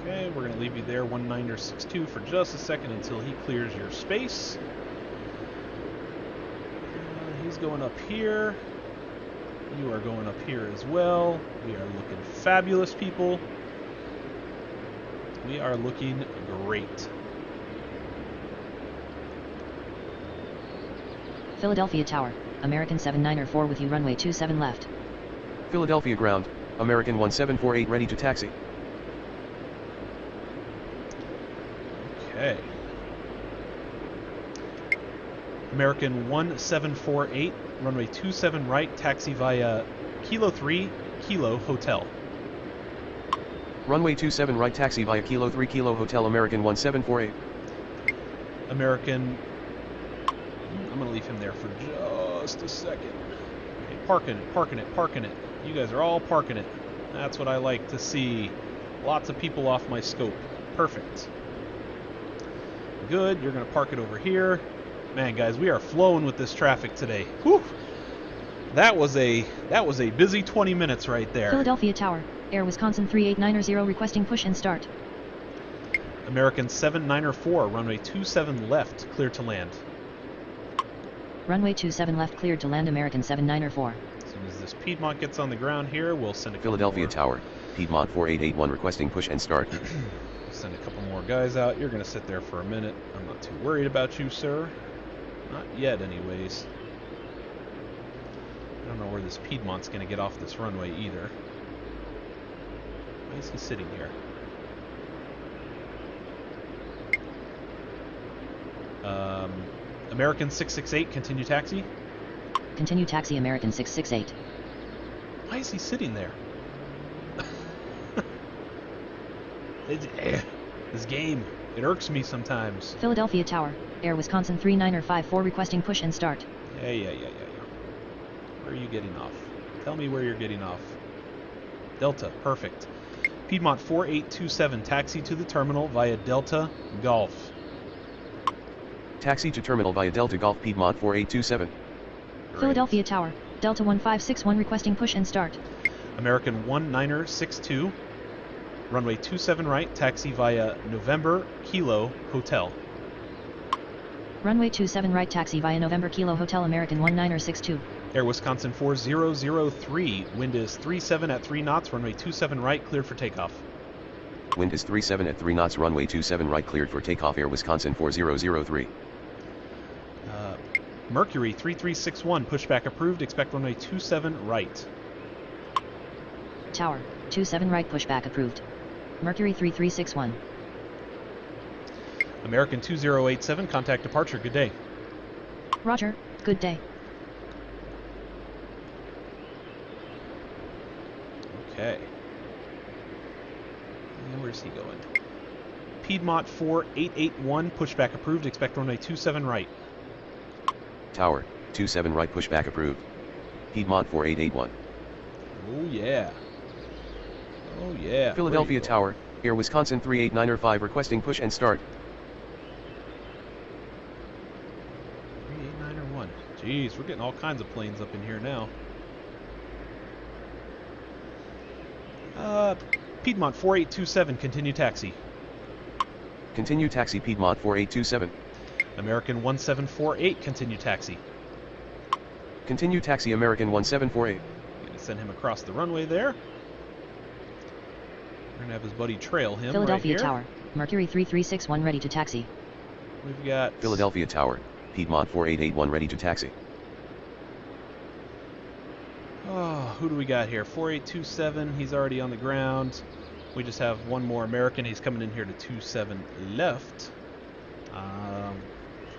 Okay, we're going to leave you there, 19er62, for just a second until he clears your space. He's going up here. You are going up here as well. We are looking fabulous, people. We are looking great. Philadelphia tower, American 79er4 with you, runway 27 left. Philadelphia ground, American 1748 ready to taxi. Okay. American 1748, runway 27 right, taxi via Kilo 3, Kilo Hotel. Runway 27 right taxi via Kilo 3 Kilo Hotel American 1748. American, I'm going to leave him there for just a second. Okay, parking it, parking it, parking it. You guys are all parking it. That's what I like to see. Lots of people off my scope. Perfect. Good, you're going to park it over here. Man, guys, we are flowing with this traffic today. Whew. That was a busy 20 minutes right there. Philadelphia tower, Air Wisconsin 389er0 requesting push and start. American 79er4, runway 27 left, clear to land. Runway 27 left cleared to land, American 79er4. As soon as this Piedmont gets on the ground here, we'll send a couple Philadelphia more. tower, Piedmont 4881 requesting push and start. Send a couple more guys out. You're going to sit there for a minute. I'm not too worried about you, sir. Not yet, anyways. I don't know where this Piedmont's going to get off this runway either. Why is he sitting here? American 668, continue taxi. Continue taxi American 668. Why is he sitting there? This game, it irks me sometimes. Philadelphia tower, Air Wisconsin 39er54 requesting push and start. Yeah. Where are you getting off? Tell me where you're getting off. Delta, perfect. Piedmont 4827, taxi to the terminal via Delta Golf. Taxi to terminal via Delta Golf Piedmont 4827. Great. Philadelphia tower, Delta 1561 requesting push and start. American 19er62, runway 27 right, taxi via November Kilo Hotel. Runway 27 right taxi via November Kilo Hotel American 19er62. Air Wisconsin 4003, wind is 37 at 3 knots, runway 27 right, cleared for takeoff. Wind is 37 at 3 knots, runway 27 right cleared for takeoff. Air Wisconsin 4003. Mercury 3361, pushback approved, expect runway 27 right. Tower, 27 right pushback approved. Mercury 3361. American 2087, contact departure, good day. Roger, good day. Okay. And where's he going? Piedmont 4881, pushback approved, expect runway 27 right. Tower, 27 right pushback approved. Piedmont 4881. Oh yeah. Oh yeah. Philadelphia tower, Air Wisconsin 389er5 requesting push and start. 389er1. Jeez, we're getting all kinds of planes up in here now. Piedmont 4827, continue taxi. Continue taxi Piedmont 4827. American 1748, continue taxi. Continue taxi American 1748. I'm going to send him across the runway there. We're going to have his buddy trail him Philadelphia right here. tower, Mercury 3361 ready to taxi. We've got Philadelphia Tower, Piedmont 4881 ready to taxi. Oh, who do we got here? 4827, he's already on the ground. We just have one more American. He's coming in here to 27 left.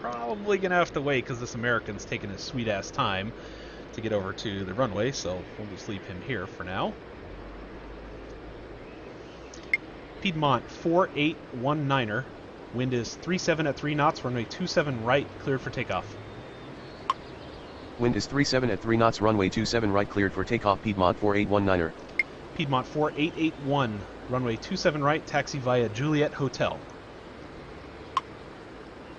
Probably going to have to wait because this American's taking his sweet-ass time to get over to the runway, so we'll just leave him here for now. Piedmont 4819er. Wind is 37 at 3 knots, runway 27 right, cleared for takeoff. Wind is 37 at 3 knots, runway 27 right, cleared for takeoff. Piedmont 4819er. Piedmont 4881, runway 27 right, taxi via Juliet Hotel.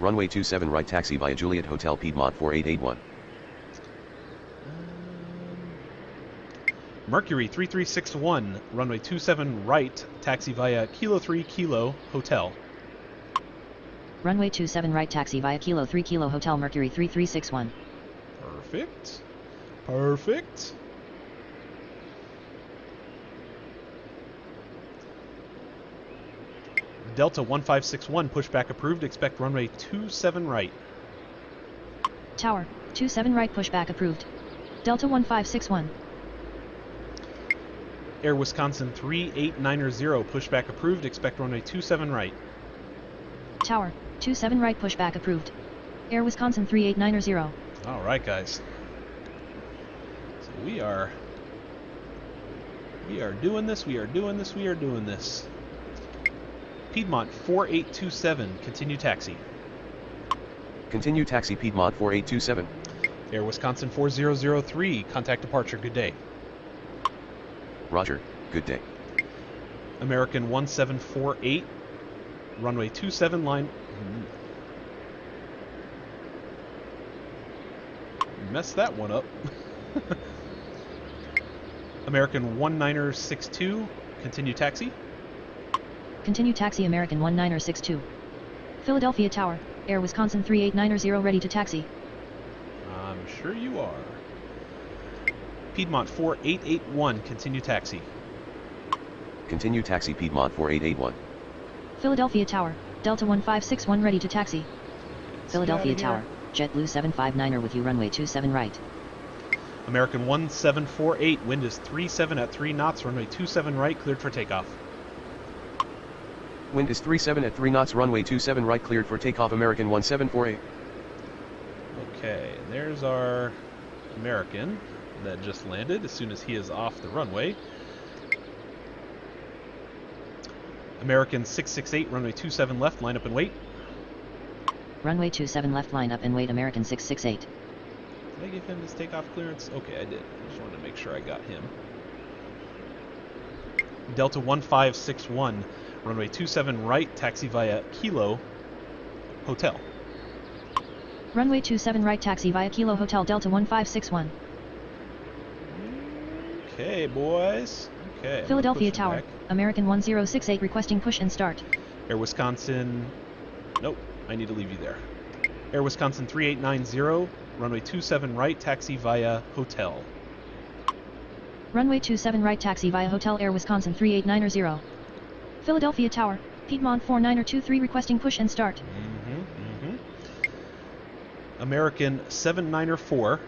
Runway 27 right, taxi via Juliet Hotel. Piedmont 4881. Mercury 3361, runway 27 right, taxi via Kilo 3 Kilo Hotel. Runway 27 right, taxi via Kilo 3 Kilo Hotel, Mercury 3361. Perfect. Perfect. Delta 1561, pushback approved, expect runway 27 right. Tower, 27 right, pushback approved. Delta 1561. Air Wisconsin 3890, pushback approved, expect runway 27 right. Tower, 27 right, pushback approved. Air Wisconsin 3890. All right, guys. So we are doing this, we are doing this, we are doing this. Piedmont 4827, continue taxi. Continue taxi. Piedmont 4827. Air Wisconsin 4003, contact departure, good day. Roger, good day. American 1748, runway 27 line. Messed that one up. American 1962, continue taxi. Continue taxi, American 1962. Philadelphia Tower, Air Wisconsin 3890, ready to taxi. I'm sure you are. Piedmont 4881, continue taxi. Continue taxi. Piedmont 4881. Philadelphia Tower, Delta 1561, ready to taxi. Philadelphia Tower, JetBlue 759er with you, runway 27 right. American 1748, wind is 37 at 3 knots, runway 27 right, cleared for takeoff. Wind is 37 at 3 knots, runway 27 right, cleared for takeoff. American 1748. Okay, there's our American that just landed as soon as he is off the runway. American 668, runway 27 left, line up and wait. Runway 27 left, line up and wait, American 668. Did I give him his takeoff clearance? Okay, I did. I just wanted to make sure I got him. Delta 1561, runway 27 right, taxi via Kilo Hotel. Runway 27 right, taxi via Kilo Hotel, Delta 1561. Okay, boys. Okay. Philadelphia Tower, back. American 1068, requesting push and start. Air Wisconsin. Nope, I need to leave you there. Air Wisconsin 3890, runway 27 right, taxi via Hotel. Runway 27 right, taxi via Hotel, Air Wisconsin 3890. Philadelphia Tower, Piedmont 4923, requesting push and start. American 794,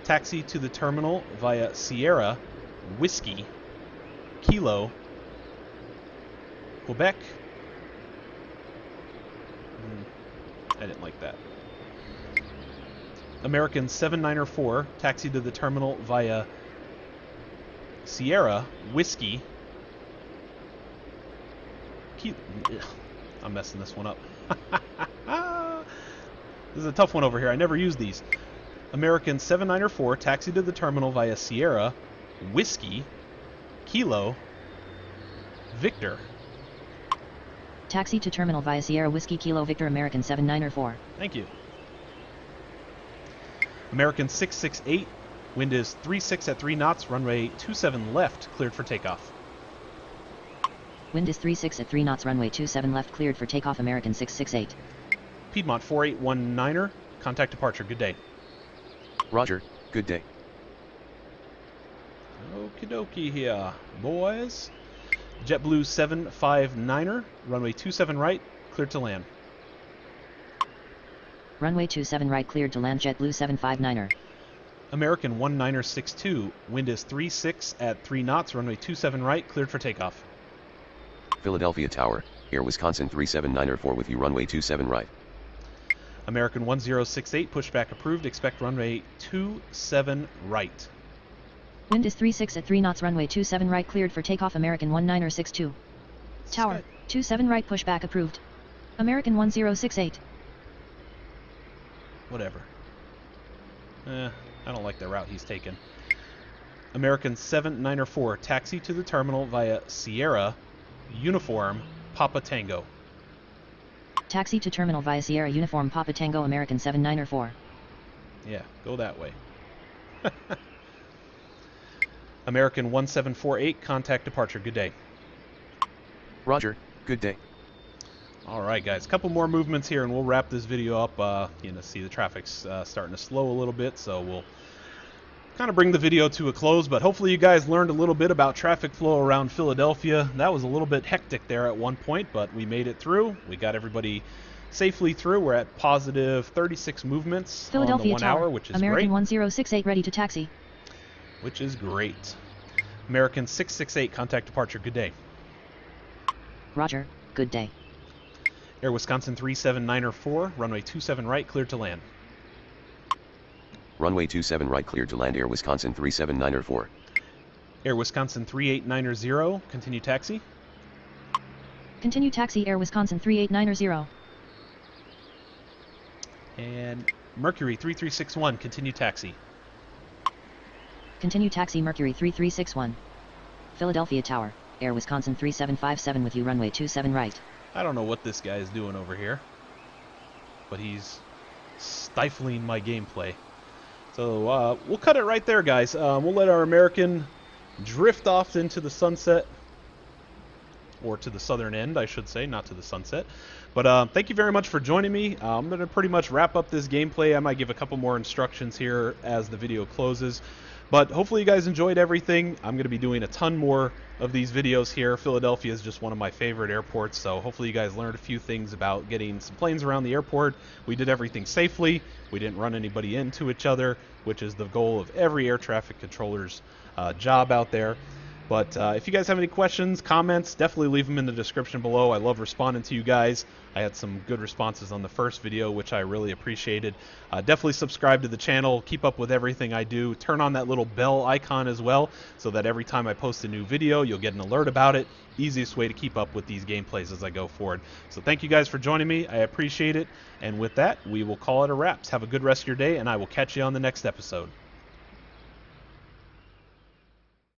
taxi to the terminal via Sierra, Whiskey, Kilo, Quebec. I didn't like that. American 794, taxi to the terminal via Sierra, Whiskey, I'm messing this one up. This is a tough one over here. I never use these. American 794, taxi to the terminal via Sierra, Whiskey, Kilo, Victor. Taxi to terminal via Sierra Whiskey Kilo Victor, American 794. Thank you. American 668, wind is 36 at 3 knots, runway 27 left, cleared for takeoff. Wind is 36 at 3 knots, runway 27 left, cleared for takeoff, American 668. Piedmont 4819er, contact departure, good day. Roger, good day. Okie dokie here, boys. JetBlue 759er, runway 27 right, cleared to land. Runway 27 right cleared to land JetBlue 759er. American 1962, wind is 36 at 3 knots, runway 27 right, cleared for takeoff. Philadelphia Tower, Air Wisconsin 379er with you runway 27 right. American 1068, pushback approved, expect runway 27 right. Wind is 36 at 3 knots, runway 27 right cleared for takeoff. American 1962. Tower, 27 right pushback approved. American 1068. Whatever. I don't like the route he's taken. American 794, taxi to the terminal via Sierra, Uniform, Papa Tango. Taxi to terminal via Sierra Uniform Papa Tango. American 794. Yeah, go that way. American 1748, contact departure. Good day. Roger, good day. All right, guys, a couple more movements here, and we'll wrap this video up. See the traffic's starting to slow a little bit, so we'll kind of bring the video to a close. But hopefully you guys learned a little bit about traffic flow around Philadelphia. That was a little bit hectic there at one point, but we made it through. We got everybody safely through. We're at positive 36 movements Philadelphia on the 1 Tower, hour, which is American great. 1068 ready to taxi. Which is great. American 668, contact departure. Good day. Roger, good day. Air Wisconsin 379er, runway 27 right, cleared to land. Runway 27 right cleared to land Air Wisconsin 379er. Air Wisconsin 389er, continue taxi. Continue taxi Air Wisconsin 389er. And Mercury 3361, continue taxi. Continue taxi Mercury 3361. Philadelphia Tower, Air Wisconsin 3757 with you runway 27 right. I don't know what this guy is doing over here, but he's stifling my gameplay. So we'll cut it right there, guys. We'll let our American drift off into the sunset, or to the southern end, I should say, not to the sunset. But thank you very much for joining me. I'm going to pretty much wrap up this gameplay. I might give a couple more instructions here as the video closes. But hopefully you guys enjoyed everything. I'm going to be doing a ton more of these videos here. Philadelphia is just one of my favorite airports, so hopefully you guys learned a few things about getting some planes around the airport. We did everything safely. We didn't run anybody into each other, which is the goal of every air traffic controller's job out there. But if you guys have any questions, comments, definitely leave them in the description below. I love responding to you guys. I had some good responses on the first video, which I really appreciated. Definitely subscribe to the channel. Keep up with everything I do. Turn on that little bell icon as well, so that every time I post a new video, you'll get an alert about it. Easiest way to keep up with these gameplays as I go forward. So thank you guys for joining me. I appreciate it. And with that, we will call it a wrap. Have a good rest of your day, and I will catch you on the next episode.